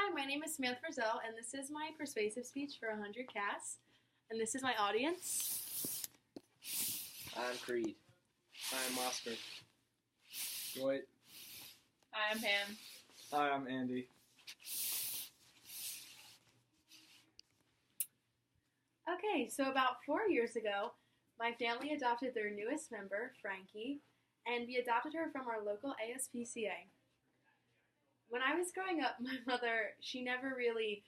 Hi, my name is Samantha Frizzell, and this is my persuasive speech for 100 Casts. And this is my audience. I'm Creed. I'm Oscar. Dwight. Hi, I'm Pam. Hi, I'm Andy. Okay, so about 4 years ago, my family adopted their newest member, Frankie, and we adopted her from our local ASPCA. When I was growing up, my mother, she never really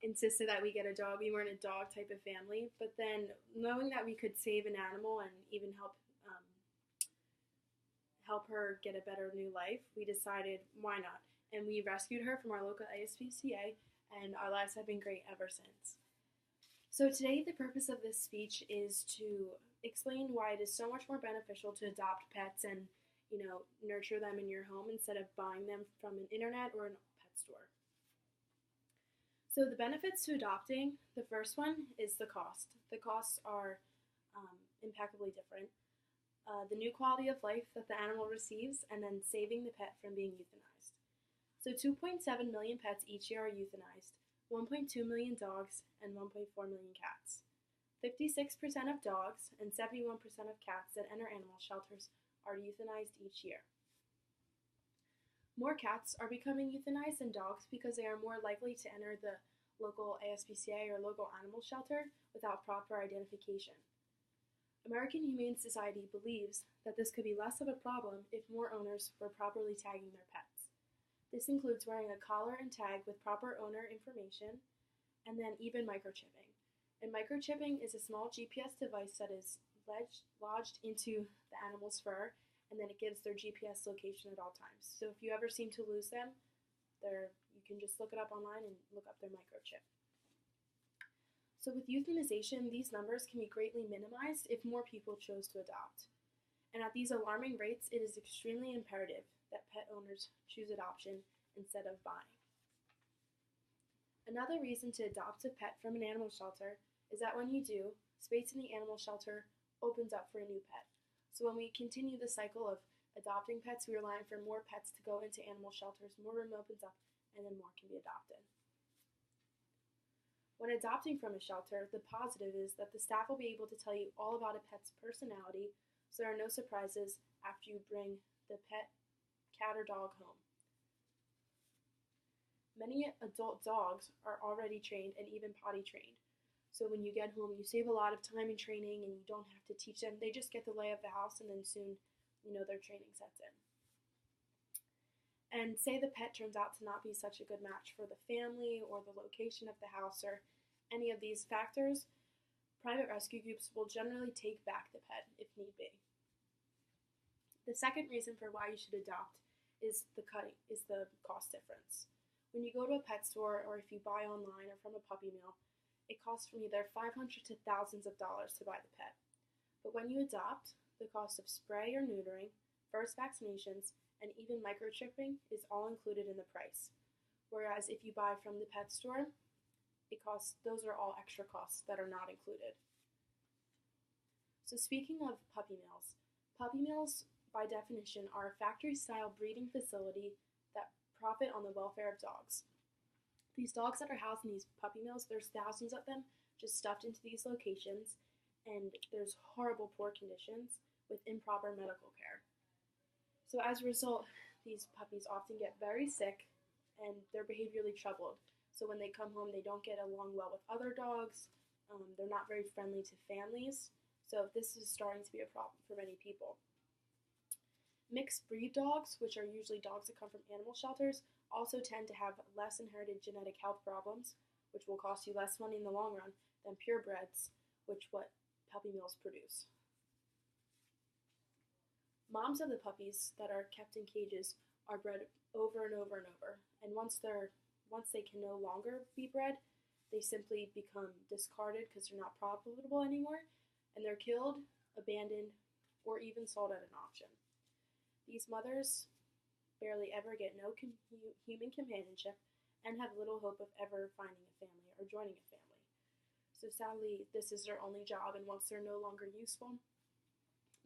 insisted that we get a dog. We weren't a dog type of family, but then knowing that we could save an animal and even help her get a better new life, we decided why not, and we rescued her from our local ASPCA, and our lives have been great ever since. So today, the purpose of this speech is to explain why it is so much more beneficial to adopt pets and nurture them in your home instead of buying them from an internet or a pet store. So the benefits to adopting, the first one is the cost. The costs are impeccably different. The new quality of life that the animal receives, and then saving the pet from being euthanized. So 2.7 million pets each year are euthanized, 1.2 million dogs, and 1.4 million cats. 56% of dogs and 71% of cats that enter animal shelters are euthanized each year. More cats are becoming euthanized than dogs because they are more likely to enter the local ASPCA or local animal shelter without proper identification. American Humane Society believes that this could be less of a problem if more owners were properly tagging their pets. This includes wearing a collar and tag with proper owner information, and then even microchipping. And microchipping is a small GPS device that is lodged into the animal's fur, and then it gives their GPS location at all times. So if you ever seem to lose them, you can just look it up online and look up their microchip. So with euthanization, these numbers can be greatly minimized if more people chose to adopt. And at these alarming rates, it is extremely imperative that pet owners choose adoption instead of buying. Another reason to adopt a pet from an animal shelter is that when you do, space in the animal shelter opens up for a new pet. So when we continue the cycle of adopting pets, we rely for more pets to go into animal shelters, more room opens up, and then more can be adopted. When adopting from a shelter, the positive is that the staff will be able to tell you all about a pet's personality, so there are no surprises after you bring the pet, cat, or dog home. Many adult dogs are already trained and even potty trained. So when you get home, you save a lot of time in training and you don't have to teach them. They just get the lay of the house and then soon, their training sets in. And say the pet turns out to not be such a good match for the family or the location of the house or any of these factors, private rescue groups will generally take back the pet if need be. The second reason for why you should adopt is the cost difference. When you go to a pet store or if you buy online or from a puppy mill, it costs from either $500 to thousands of dollars to buy the pet. But when you adopt, the cost of spray or neutering, first vaccinations, and even microchipping is all included in the price. Whereas if you buy from the pet store, those are all extra costs that are not included. So speaking of puppy mills by definition are a factory-style breeding facility that profit on the welfare of dogs. These dogs that are housed in these puppy mills, there's thousands of them just stuffed into these locations, and there's horrible poor conditions with improper medical care. So as a result, these puppies often get very sick and they're behaviorally troubled. So when they come home, they don't get along well with other dogs. They're not very friendly to families. So this is starting to be a problem for many people. Mixed breed dogs, which are usually dogs that come from animal shelters, also tend to have less inherited genetic health problems, which will cost you less money in the long run than purebreds, which what puppy mills produce. Moms of the puppies that are kept in cages are bred over and over and over, and once they can no longer be bred, they simply become discarded because they're not profitable anymore, and they're killed, abandoned, or even sold at an auction. These mothers barely ever get no human companionship and have little hope of ever finding a family or joining a family. So sadly, this is their only job, and once they're no longer useful,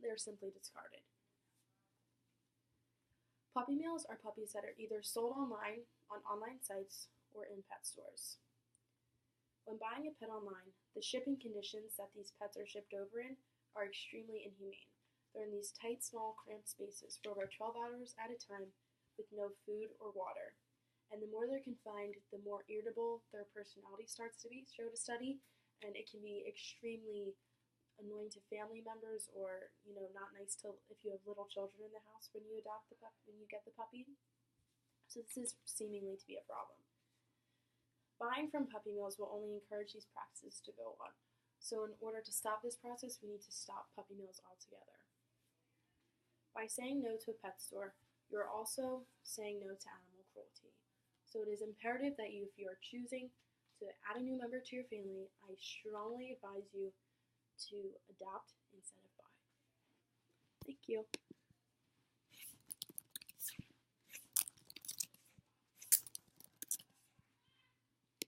they're simply discarded. Puppy mills are puppies that are either sold online on online sites or in pet stores. When buying a pet online, the shipping conditions that these pets are shipped over in are extremely inhumane. They're in these tight, small, cramped spaces for over 12 hours at a time with no food or water. And the more they're confined, the more irritable their personality starts to be, showed a study, and it can be extremely annoying to family members or, not nice to if you have little children in the house when you get the puppy. So this is seemingly to be a problem. Buying from puppy mills will only encourage these practices to go on. So in order to stop this process, we need to stop puppy mills altogether. By saying no to a pet store, you're also saying no to animal cruelty. So it is imperative that if you are choosing to add a new member to your family, I strongly advise you to adopt instead of buy. Thank you.